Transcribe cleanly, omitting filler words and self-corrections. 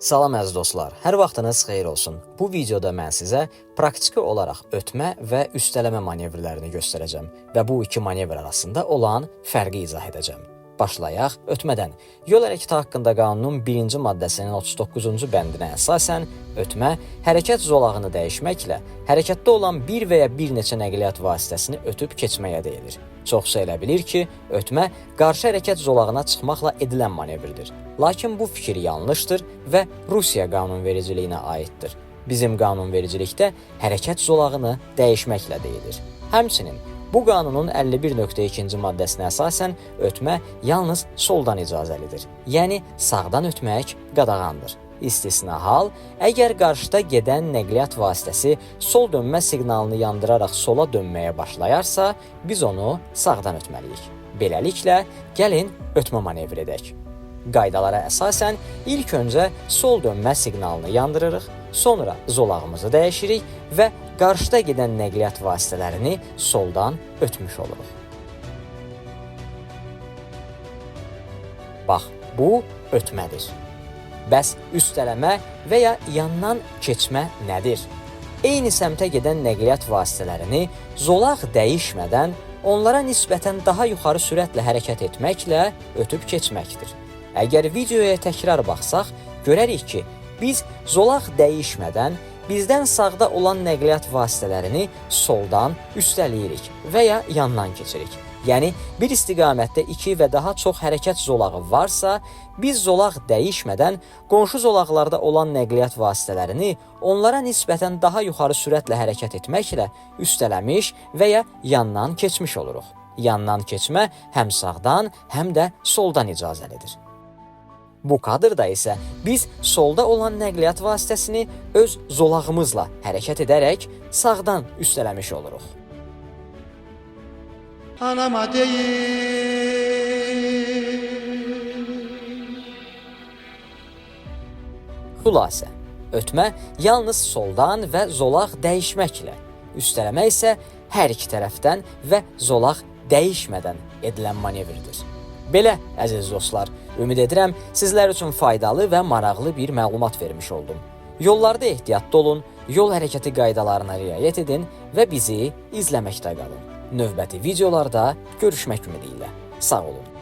Salam əziz dostlar, hər vaxtınız xeyir olsun. Bu videoda mən sizə praktiki olaraq ötmə və üstələmə manevrlərini göstərəcəm və bu iki manevr arasında olan fərqi izah edəcəm. Başlayaq ötmədən. Yol hərəkəti haqqında qanunun 1-ci maddəsinin 39-cu bəndinə əsasən ötmə hərəkət zolağını dəyişməklə hərəkətdə olan bir və ya bir neçə nəqliyyat vasitəsini ötüb keçməyə deyilir. Çoxsu elə bilir ki, ötmə qarşı hərəkət zolağına çıxmaqla edilən manevrdir. Lakin bu fikir yanlışdır və Rusiya qanunvericiliyinə aiddir. Bizim qanunvericilikdə hərəkət zolağını dəyişməklə deyilir. Həmçinin bu qanunun 51.2-ci maddəsinə əsasən ötmə yalnız soldan icazəlidir. Yəni sağdan ötmək qadağandır. İstisna hal, əgər qarşıda gedən nəqliyyat vasitəsi sol dönmə siqnalını yandıraraq sola dönməyə başlayarsa, biz onu sağdan ötməliyik. Beləliklə, gəlin ötmə manevr edək. Qaydalara əsasən ilk öncə sol dönmə siqnalını yandırırıq, sonra zolağımızı dəyişirik və qarşıda gedən nəqliyyat vasitələrini soldan ötmüş oluruq. Bax, bu ötmədir. Bəs üstələmə və ya yandan keçmə nədir? Eyni səmtə gedən nəqliyyat vasitələrini zolaq dəyişmədən onlara nisbətən daha yuxarı sürətlə hərəkət etməklə ötüb keçməkdir. Əgər videoya təkrar baxsaq, görərik ki, biz zolaq dəyişmədən bizdən sağda olan nəqliyyat vasitələrini soldan üstələyirik və ya yandan keçirik. Yəni, bir istiqamətdə 2 və daha çox hərəkət zolağı varsa, biz zolaq dəyişmədən qonşu zolaqlarda olan nəqliyyat vasitələrini onlara nisbətən daha yuxarı sürətlə hərəkət etməklə üstələmiş və ya yandan keçmiş oluruq. Yandan keçmə həm sağdan, həm də soldan icazəlidir. Bu kadrda isə biz solda olan nəqliyyat vasitəsini öz zolağımızla hərəkət edərək sağdan üstələmiş oluruq. Anama deyil. Xülasə, ötmə yalnız soldan və zolaq dəyişməklə, üstələmə isə hər iki tərəfdən və zolaq dəyişmədən edilən manevrdir. Belə, əziz dostlar, ümid edirəm sizlər üçün faydalı və maraqlı bir məlumat vermiş oldum. Yollarda ehtiyatlı olun, yol hərəkəti qaydalarına riayət edin və bizi izləməkdə qalın. Növbəti videolarda görüşmək ümidi ilə. Sağ olun.